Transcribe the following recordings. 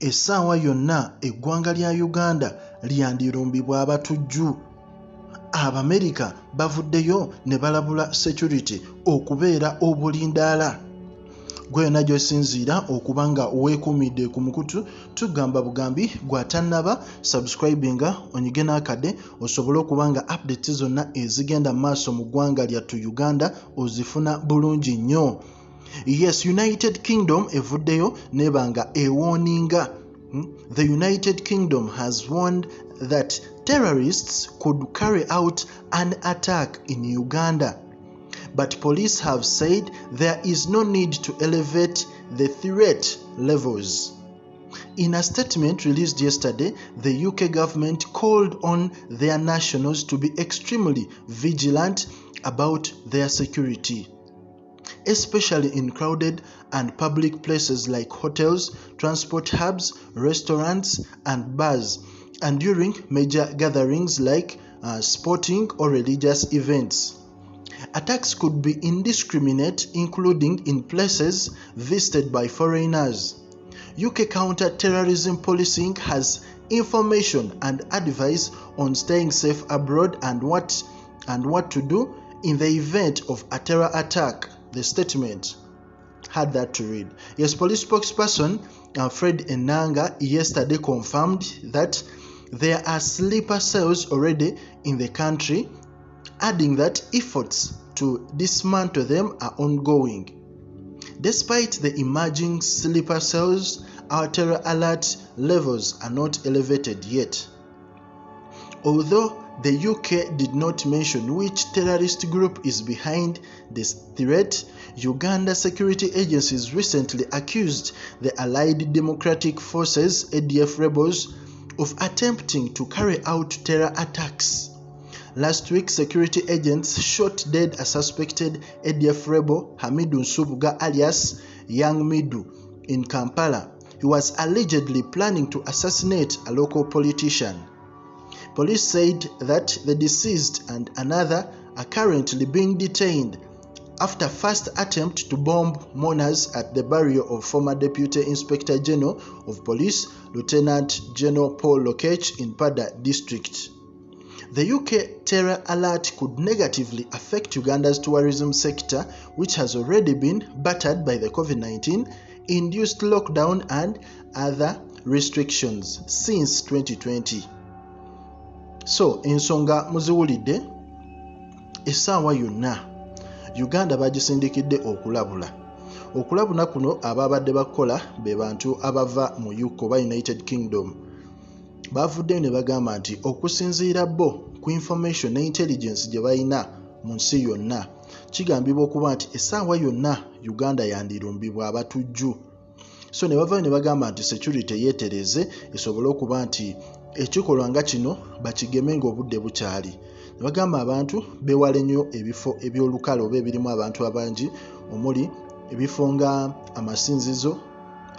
essaawa yonna eggwanga lya Uganda lyandirumbibwa abatujju. Abamerika bavuddeyo ne balabula security okubeera obulindaala. Gwe najjo sinziira okuba nga weekuumidde ku mukutu tugamba bugambi gw'atannaba subscribinga onyige n'akadde osobole okuba nga update zonna ezigenda maaso mu ggwanga lyattu Uganda ozifuna bulungi nnyo. Yes, United Kingdom evuddeyo nebanga ewarninga. The United Kingdom has warned that terrorists could carry out an attack in Uganda. But police have said there is no need to elevate the threat levels. In a statement released yesterday, the UK government called on their nationals to be extremely vigilant about their security, especially in crowded and public places like hotels, transport hubs, restaurants, and bars, and during major gatherings like sporting or religious events. Attacks could be indiscriminate, including in places visited by foreigners. UK counter-terrorism policing has information and advice on staying safe abroad and what to do in the event of a terror attack. The statement had that to read. Yes, police spokesperson Fred Enanga yesterday confirmed that there are sleeper cells already in the country, adding that efforts to dismantle them are ongoing. Despite the emerging sleeper cells, our terror alert levels are not elevated yet. Although the UK did not mention which terrorist group is behind this threat, Uganda security agencies recently accused the Allied Democratic Forces (ADF) rebels of attempting to carry out terror attacks. Last week, security agents shot dead a suspected ADF rebel, Hamidu Nsubuga alias Young Midu, in Kampala. He was allegedly planning to assassinate a local politician. Police said that the deceased and another are currently being detained after first attempt to bomb mourners at the burial of former Deputy Inspector General of Police, Lieutenant General Paul Lokech in Pada district. The UK terror alert could negatively affect Uganda's tourism sector, which has already been battered by the COVID-19 induced lockdown and other restrictions since 2020. So, ensonga muziwulidde, essaawa yonna Uganda bagisindikidde okulabula. Okulabuna kuno ababadde bakola be bantu abava mu UK oba United Kingdom. Bavuddeyo ne bagamba nti okusinziira bo ku information ne intelligence gye balina mu nsi yonna, kigambibwa okuba nti essaawa yonna Uganda yandirumbibwa abatujju. So ne bavayo ne bagamba nti security yeetereze esobole okuba nti ekikolwa nga kino bakigeme ng'obudde bukyali. Ne bagamba abantu beewale nnyo ebifo eby'olukale oba ebirimu abantu abangi, omuli ebifo nga amasinzizo,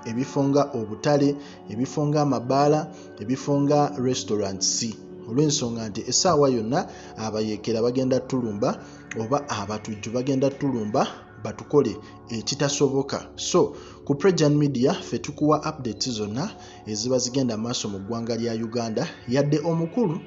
ebifo nga obutale, ebifo nga amabaala, ebifo nga restaurants. Olw'ensonga nti essaawa yonna abayeekera bagenda tulumba oba abatujju bagenda tulumba batukole ekitasoboka. So ku Prejan Media ffe tukuwa updates zonna eziba zigenda maaso mu ggwanga lya Uganda, yadde omukulu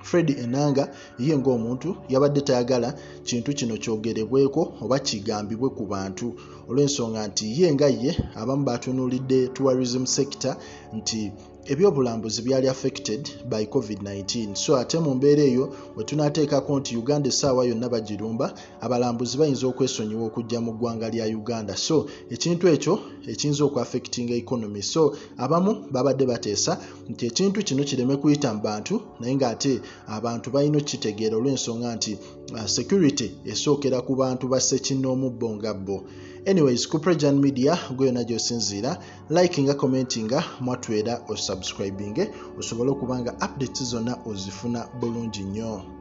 Fred Enanga ye ng'omuntu yabadde tayagala kintu kino kyogerebweko oba kigambibwe ku bantu, olw'ensonga nti ye nga ye abamu batunuulidde tourism sector nti ebyobulambuzi byali affected by COVID-19. So ate mu mbeera eyo we tunaateekako nti Uganda essaawa yonna bagirumba, abalambuzi bayinza okwesonyiwa okujja mu ggwanga lya Uganda. So ekintu ekyo ekiyinza okwaffectinga economy. So abamu babadde bateesa nti ekintu kino kireme kuyita mu bantu, naye ng'ate abantu balina okitegeera olw'ensonga nti security esookera ku bantu basse kinnoomubbo nga bo. Anyways, ku Prejan Media gwe yonna gy'osinziira, likinga, commentinga, mwatwera osubscribinge osobole okuba nga updates zonna ozifuna bulungi nnyo.